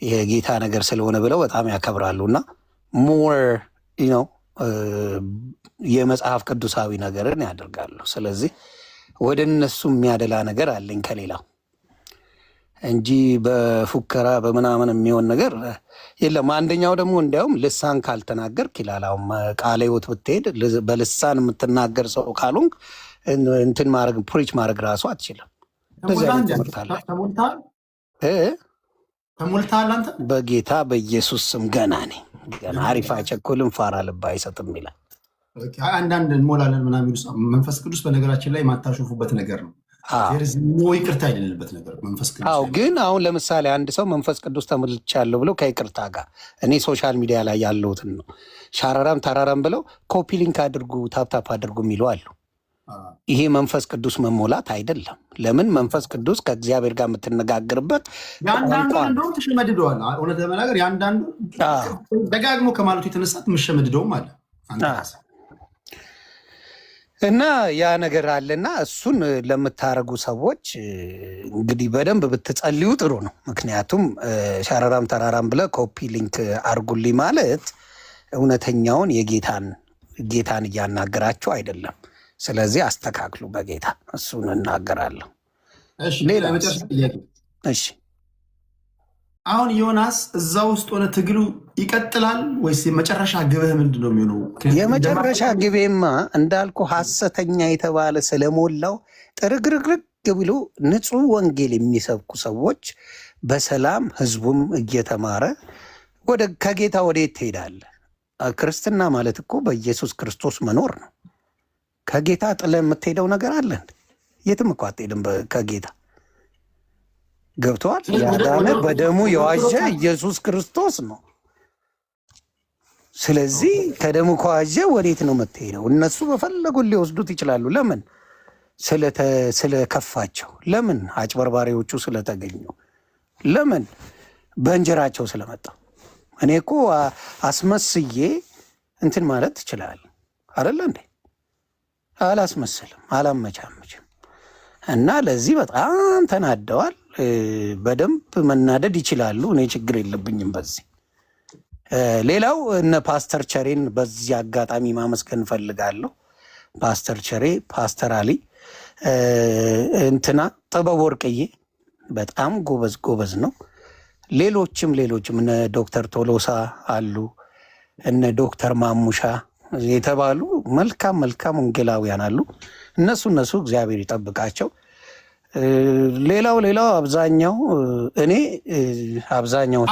የጌታ ነገር ስለሆነ ብለው በጣም ያከብራሉና ሞር ነው የመጽሐፍ ቅዱሳዊ ነገርን ያደርጋሉ። ስለዚህ ወደ እነሱ የሚያደላ ነገር አለኝ ከሌላው እንጂ በፉከራ በምናምን የሚሆን ነገር የለም። አንደኛው ደግሞ እንዲያውም ልሳን ካልተናገርክ ይላል። አሁን ቃለ ሕይወት ብትሄድ በልሳን የምትናገር ሰው ካልሆንክ እንትን ማድረግ ፕሪች ማድረግ ራሱ አትችልም። ተሞልተሃል አንተ በጌታ በኢየሱስ ስም ገና ነኝ። ገና አሪፍ አይቸኩልም፣ ፋራ ልብ አይሰጥም ይላል። አንዳንድ እንሞላለን ምናምን መንፈስ ቅዱስ በነገራችን ላይ የማታሾፉበት ነገር ነው። ይቅርታ የሌለበት ነገር መንፈስ ቅዱስ። ግን አሁን ለምሳሌ አንድ ሰው መንፈስ ቅዱስ ተሞልቻለሁ ብለው ከይቅርታ ጋር እኔ ሶሻል ሚዲያ ላይ ያለሁትን ነው ሻራራም ተራራም ብለው ኮፒ ሊንክ አድርጉ ታፕታፕ አድርጉ የሚሉ አሉ። ይሄ መንፈስ ቅዱስ መሞላት አይደለም። ለምን መንፈስ ቅዱስ ከእግዚአብሔር ጋር የምትነጋገርበት የአንዳንዱ እንደውም ተሸመድደዋል። እውነት ለመናገር የአንዳንዱ ደጋግሞ ከማለቱ የተነሳ የምሸመድደውም አለ እና ያ ነገር አለና እሱን ለምታረጉ ሰዎች እንግዲህ በደንብ ብትጸልዩ ጥሩ ነው። ምክንያቱም ሻራራም ተራራም ብለ ኮፒ ሊንክ አርጉልኝ ማለት እውነተኛውን ጌታን እያናገራቸው አይደለም። ስለዚህ አስተካክሉ በጌታ እሱን እናገራለሁ። እሺ አሁን ዮናስ እዛ ውስጥ ሆነ ትግሉ ይቀጥላል ወይስ የመጨረሻ ግብህ ምንድን ነው የሚሆነው? የመጨረሻ ግቤማ እንዳልኩ ሐሰተኛ የተባለ ስለሞላው ጥርግርግርግ ብሎ ንጹሕ ወንጌል የሚሰብኩ ሰዎች በሰላም ህዝቡም እየተማረ ከጌታ ወዴት ትሄዳለህ? ክርስትና ማለት እኮ በኢየሱስ ክርስቶስ መኖር ነው። ከጌታ ጥለ የምትሄደው ነገር አለ? የትም እኮ አትሄድም ከጌታ ገብተዋል። ያዳነ በደሙ የዋጀ ኢየሱስ ክርስቶስ ነው። ስለዚህ ከደሙ ከዋጀ ወዴት ነው የምትሄደው? እነሱ በፈለጉን ሊወስዱት ይችላሉ። ለምን? ስለከፋቸው። ለምን? አጭበርባሪዎቹ ስለተገኙ። ለምን? በእንጀራቸው ስለመጣ። እኔ እኮ አስመስዬ እንትን ማለት ትችላል አይደለ እንዴ? አላስመስልም፣ አላመቻመችም። እና ለዚህ በጣም ተናደዋል። በደንብ መናደድ ይችላሉ። እኔ ችግር የለብኝም በዚህ። ሌላው እነ ፓስተር ቸሬን በዚህ አጋጣሚ ማመስገን እፈልጋለሁ። ፓስተር ቸሬ፣ ፓስተር አሊ፣ እንትና ጥበብ ወርቅዬ በጣም ጎበዝ ነው። ሌሎችም እነ ዶክተር ቶሎሳ አሉ፣ እነ ዶክተር ማሙሻ የተባሉ መልካም ወንጌላውያን አሉ። እነሱ እግዚአብሔር ይጠብቃቸው። ሌላው አብዛኛው እኔ አብዛኛው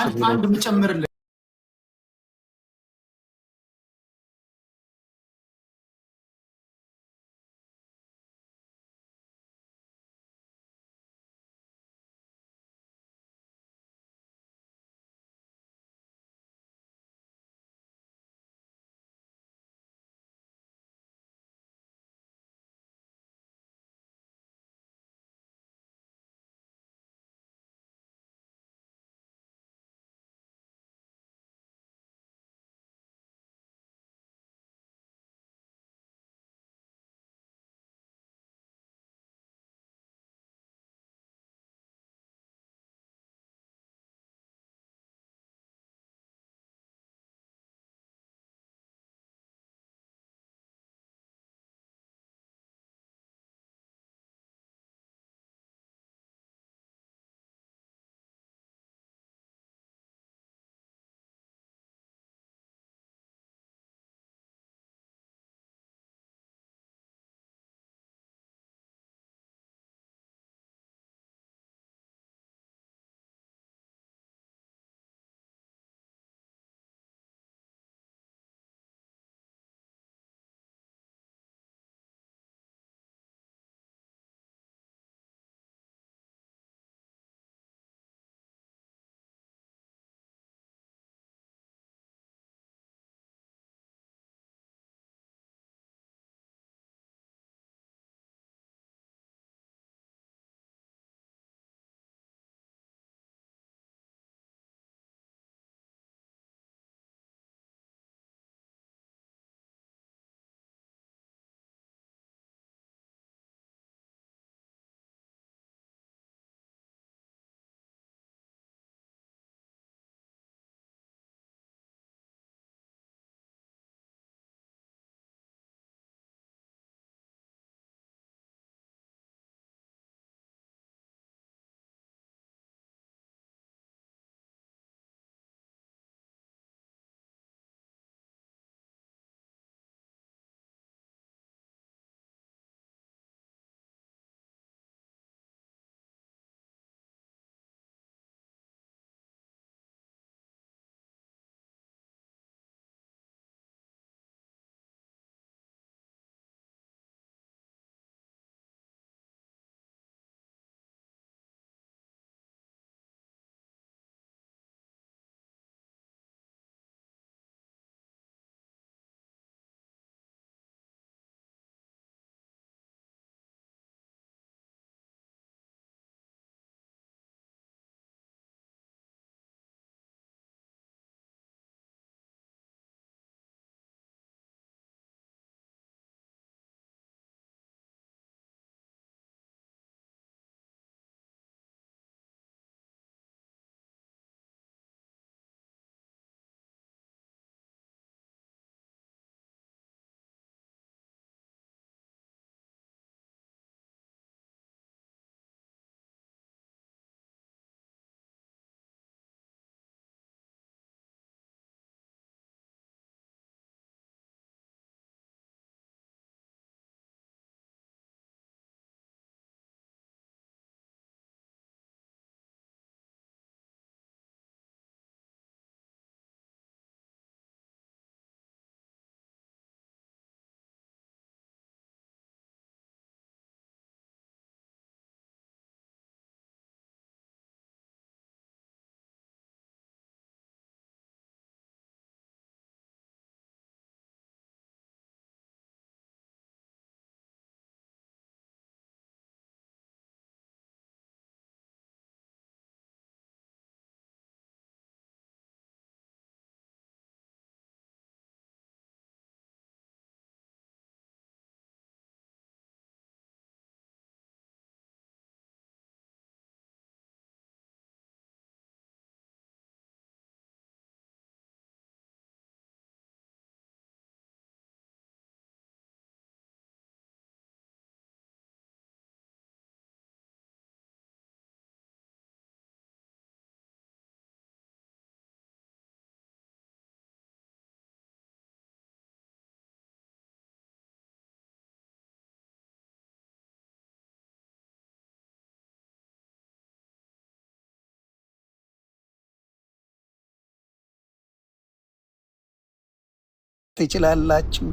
ትችላላችሁ።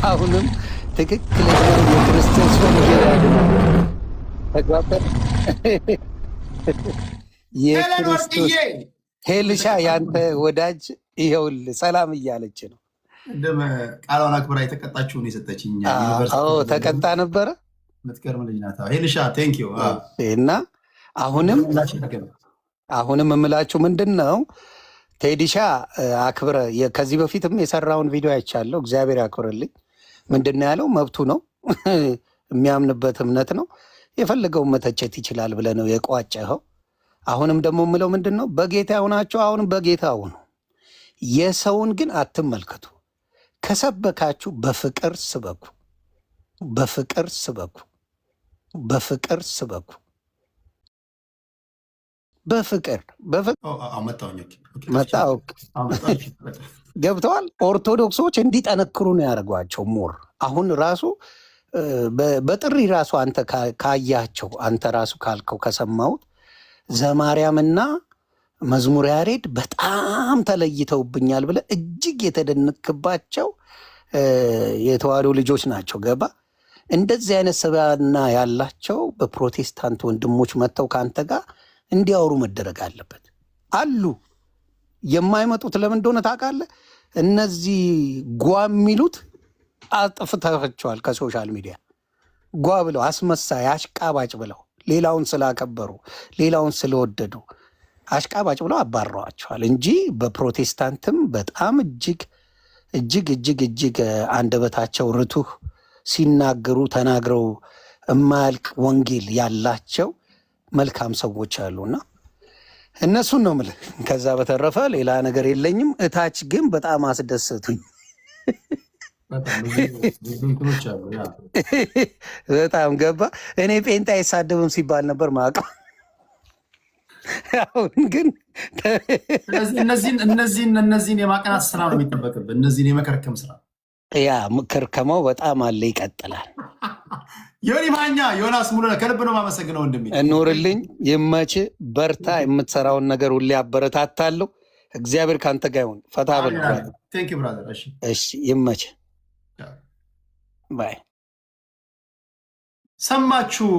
አሁንም ትክክለኛው የክርስቶስ ወንጌል ያድናል። ተግባባን? የክርስቶስ ሄልሻ ያንተ ወዳጅ ይኸውልህ ሰላም እያለች ነው። እንደም ቃሏን አክብራ የተቀጣችውን የሰጠችኝ ተቀጣ ነበረ። ምትገርም ልጅ ናት ሄልሻ። ቴንክ ዩ። እና አሁንም የምላችሁ ምንድን ነው ቴዲሻ አክብረ ከዚህ በፊትም የሰራውን ቪዲዮ አይቻለሁ። እግዚአብሔር ያክብርልኝ። ምንድን ነው ያለው? መብቱ ነው፣ የሚያምንበት እምነት ነው። የፈለገውን መተቸት ይችላል ብለህ ነው የቋጨኸው። አሁንም ደግሞ የምለው ምንድን ነው በጌታ ሆናችሁ አሁንም በጌታ ሁኑ። የሰውን ግን አትመልከቱ። ከሰበካችሁ በፍቅር ስበኩ፣ በፍቅር ስበኩ፣ በፍቅር ስበኩ። በፍቅር ገብተዋል። ኦርቶዶክሶች እንዲጠነክሩ ነው ያደርጓቸው። ሞር አሁን ራሱ በጥሪ ራሱ አንተ ካያቸው አንተ ራሱ ካልከው ከሰማሁት ዘማርያምና መዝሙር ያሬድ በጣም ተለይተውብኛል ብለህ እጅግ የተደነክባቸው የተዋሕዶ ልጆች ናቸው። ገባ? እንደዚህ አይነት ስብዕና ያላቸው በፕሮቴስታንት ወንድሞች መጥተው ከአንተ ጋር እንዲያወሩ መደረግ አለበት። አሉ የማይመጡት ለምን እንደሆነ ታውቃለህ? እነዚህ ጓ የሚሉት አጥፍተዋቸዋል። ከሶሻል ሚዲያ ጓ ብለው አስመሳይ አሽቃባጭ ብለው ሌላውን ስላከበሩ ሌላውን ስለወደዱ አሽቃባጭ ብለው አባረዋቸዋል እንጂ በፕሮቴስታንትም በጣም እጅግ እጅግ እጅግ እጅግ አንደበታቸው ርቱህ ሲናገሩ ተናግረው የማያልቅ ወንጌል ያላቸው መልካም ሰዎች አሉና እነሱን ነው የምልህ። ከዛ በተረፈ ሌላ ነገር የለኝም። እታች ግን በጣም አስደሰቱኝ። በጣም ገባ። እኔ ጴንጤ አይሳደብም ሲባል ነበር ማውቀው። አሁን ግን እነዚህን የማቀናት ስራ ነው የሚጠበቅብህ። እነዚህን የመከርከም ስራ ያ ከርከማው በጣም አለ፣ ይቀጥላል። ዮኒ ማኛ ዮናስ ሙሉ ከልብ ነው የማመሰግነው ወንድሜ። እኖርልኝ፣ ይመች፣ በርታ። የምትሰራውን ነገር ሁሌ አበረታታለሁ። እግዚአብሔር ከአንተ ጋር ይሁን። ፈታ በል። እሺ፣ ይመች። ባይ። ሰማችሁ